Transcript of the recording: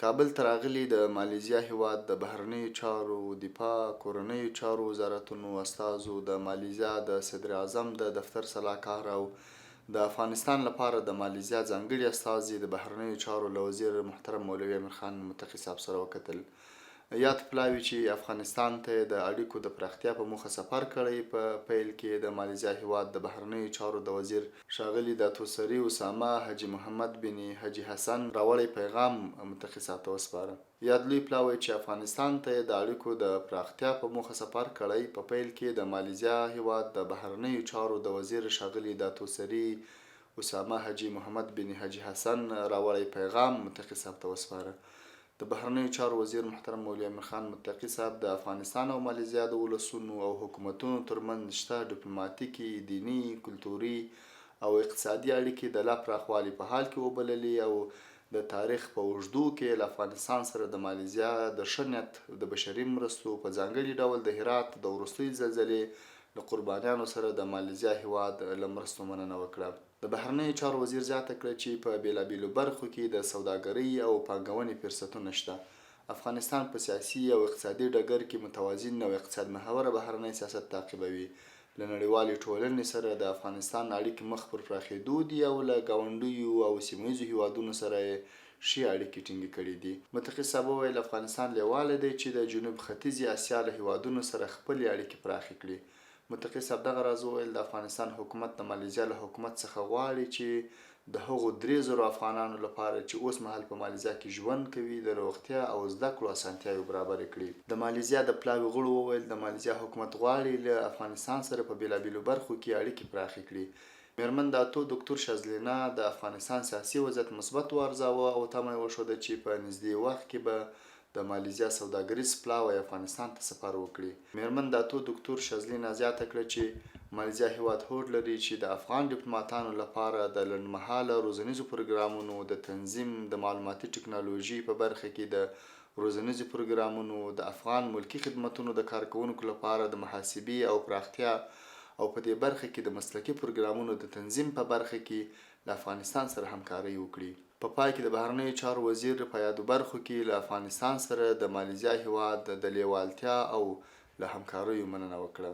کابل ته راغلي د مالیزیا هیواد د بهرنیو چارو، دفاع، کورنیو چارو وزارتونو استازو، د مالیزیا د صدر اعظم د دفتر سلاکار او د افغانستان لپاره د مالیزیا ځانګړي استازي د بهرنیو چارو له وزیر محترم مولوي امیر خان متقي صاحب سره وکتل. یاد پلاوي چې افغانستان ته د اړیکو د پراختیا په موخه سفر کړی. په پیل کې د مالیزیا هیواد د بهرنیو چارو د وزیر ښاغلي داتوسري اسامه حاجي محمد بن حاجي حسن راوړی پیغام متقي صاحب ته وسپاره. یاد لوی پلاوي چې افغانستان ته د اړیکو د پراختیا په موخه سفر کړی. په پیل کې د مالیزیا هیواد د بهرنیو چارو د وزیر ښاغلي داتوسري اسامه حاجي محمد بن حاجي حسن راوړی پیغام متقي صاحب ته وسپاره. د بهرنیو چارو وزیر محترم مولوي امیر خان متقي صاحب د افغانستان او مالیزیا د ولسونو او حکومتونو ترمنځ شته ډیپلوماتیکي، دیني، کلتوري او اقتصادي اړیکې د لا پراخوالي په حال کې وبللي او د تاریخ په اوږدو کې له افغانستان سره د مالیزیا د ښه نیت د بشري مرستو په ځانګړي ډول د هرات د وروستۍ زلزلې له قربانیانو سره د مالیزیا هیواد له مرستو مننه وکړه. د بهرنیو چارو وزیر زیاته کړه چې په بیلابیلو برخو کې د سوداګرۍ او پانګونې فرصتونه شته. افغانستان په سیاسي او اقتصادي ډګر کې متوازن او اقتصاد محوره بهرنی سیاست تعقیبوي. له نړیوالې ټولنې سره د افغانستان اړیکې مخ پر پراخېدو دي او له ګاونډیو او سیمه ییزو هیوادونو سره یې ښې اړیکې ټینګې کړي دي. متقي صاحب وویل افغانستان لیواله دی چې د جنوب ختیځې اسیا له هیوادونو سره خپلې اړیکې پراخې کړي. متقي صاحب دغه راز وویل د افغانستان حکومت د مالیزیا له حکومت څخه غواړي چې د هغو 3000 افغانانو لپاره چې اوس مهال په مالیزیا کې ژوند کوي د روغتیا او زده کړو اسانتیاوې برابرې کړي. د مالیزیا د پلاوي غړو وویل د مالیزیا حکومت غواړي له افغانستان سره په بیلابیلو برخو کې اړیکې پراخې کړي. میرمن داتو دکتور شازلینا د افغانستان سیاسي وضعیت مثبت وارزاوه او تمه یې وښوده چې په نږدې وخت کې به د مالیزیا سوداګریز پلاوی افغانستان ته سفر وکړي. میرمن داتو دکتور شازلینا زیاته کړه چې مالیزیا هیواد هوډ لري چې د افغان ډیپلوماتانو لپاره د لنډمهاله روزنیزو پروګرامونو د تنظیم، د معلوماتي ټکنالوژي په برخه کې د روزنیزو پروګرامونو، د افغان ملکي خدمتونو د کارکوونکو لپاره د محاسبې او پراختیا او په دې برخه کې د مسلکي پروګرامونو د تنظیم په برخه کې له افغانستان سره همکاري وکړي. په پای کې د بهرنیو چارو وزیر په یادو برخو کې له افغانستان سره د مالیزیا هیواد د لیوالتیا او له همکاریو مننه وکړه.